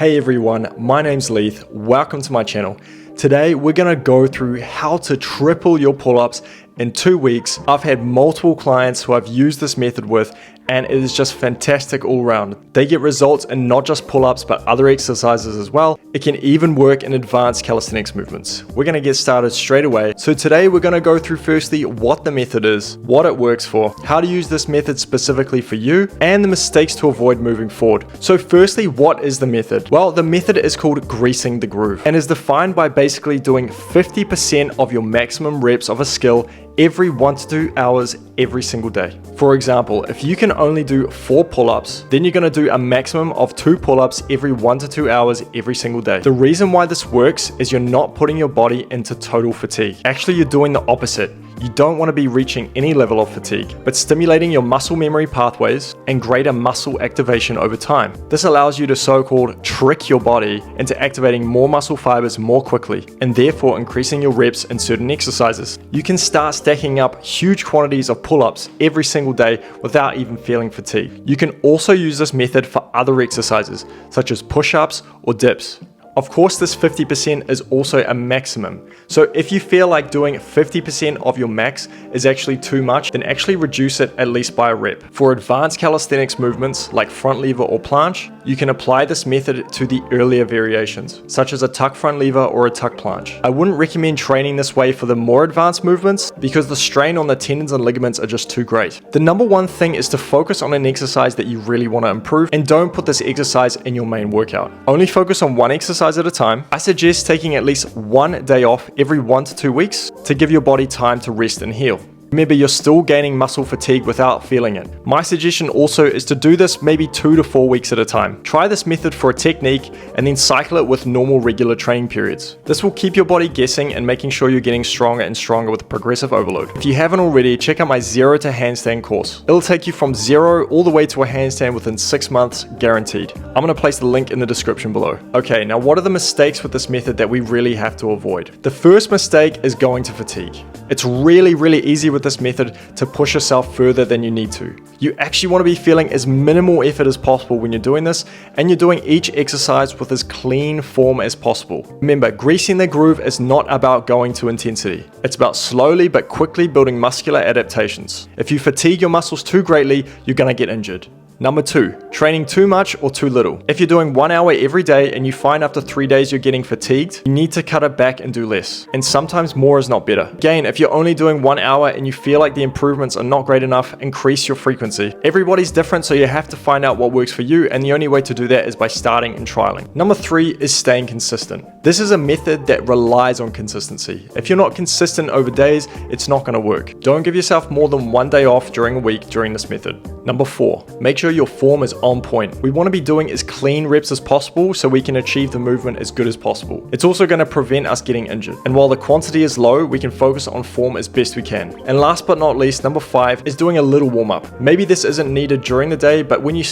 Hey everyone, my name's Leith. Welcome to my channel. Today we're gonna go through how to triple your pull-ups in 2 weeks. I've had multiple clients who I've used this method with, and it is just fantastic all around. They get results in not just pull-ups but other exercises as well. It can even work in advanced calisthenics movements. We're gonna get started straight away. So today we're gonna go through firstly what the method is, what it works for, how to use this method specifically for you, and the mistakes to avoid moving forward. So firstly, what is the method? Well, the method is called greasing the groove and is defined by basically doing 50% of your maximum reps of a skill every 1 to 2 hours every single day. For example, if you can only do 4 pull-ups, then you're gonna do a maximum of 2 pull-ups every 1 to 2 hours every single day. The reason why this works is you're not putting your body into total fatigue. Actually, you're doing the opposite. You don't want to be reaching any level of fatigue, but stimulating your muscle memory pathways and greater muscle activation over time. This allows you to so-called trick your body into activating more muscle fibers more quickly, and therefore increasing your reps in certain exercises. You can start stacking up huge quantities of pull-ups every single day without even feeling fatigue. You can also use this method for other exercises, such as push-ups or dips. Of course, this 50% is also a maximum. So if you feel like doing 50% of your max is actually too much, then actually reduce it at least by a rep. For advanced calisthenics movements like front lever or planche, you can apply this method to the earlier variations, such as a tuck front lever or a tuck planche. I wouldn't recommend training this way for the more advanced movements because the strain on the tendons and ligaments are just too great. The number one thing is to focus on an exercise that you really want to improve, and don't put this exercise in your main workout. Only focus on one exercise at a time. I suggest taking at least 1 day off every 1 to 2 weeks to give your body time to rest and heal. Remember, you're still gaining muscle fatigue without feeling it. My suggestion also is to do this maybe 2 to 4 weeks at a time. Try this method for a technique and then cycle it with normal regular training periods. This will keep your body guessing and making sure you're getting stronger and stronger with progressive overload. If you haven't already, check out my 0 to handstand course. It'll take you from 0 all the way to a handstand within 6 months, guaranteed. I'm gonna place the link in the description below. Okay, now what are the mistakes with this method that we really have to avoid? The first mistake is going to fatigue. It's really easy with this method to push yourself further than you need to. You actually want to be feeling as minimal effort as possible when you're doing this, and you're doing each exercise with as clean form as possible. Remember, greasing the groove is not about going to intensity. It's about slowly but quickly building muscular adaptations. If you fatigue your muscles too greatly, you're gonna get injured. Number 2, training too much or too little. If you're doing 1 hour every day and you find after 3 days you're getting fatigued, you need to cut it back and do less. And sometimes more is not better. Again, if you're only doing 1 hour and you feel like the improvements are not great enough, increase your frequency. Everybody's different, so you have to find out what works for you, and the only way to do that is by starting and trialing. Number 3 is staying consistent. This is a method that relies on consistency. If you're not consistent over days, it's not gonna work. Don't give yourself more than 1 day off during a week during this method. Number 4, make sure your form is on point. We want to be doing as clean reps as possible so we can achieve the movement as good as possible. It's also going to prevent us getting injured. And while the quantity is low, we can focus on form as best we can. And last but not least, number 5 is doing a little warm up. Maybe this isn't needed during the day, but when you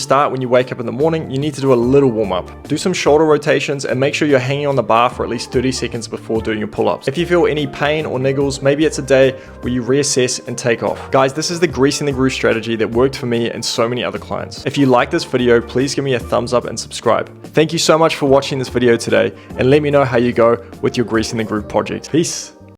wake up in the morning, you need to do a little warm up. Do some shoulder rotations and make sure you're hanging on the bar for at least 30 seconds before doing your pull-ups. If you feel any pain or niggles, maybe it's a day where you reassess and take off. Guys, this is the greasing the groove strategy that worked for me and so many other clients. If you like this video, please give me a thumbs up and subscribe. Thank you so much for watching this video today, and let me know how you go with your Greasing the Groove project. Peace.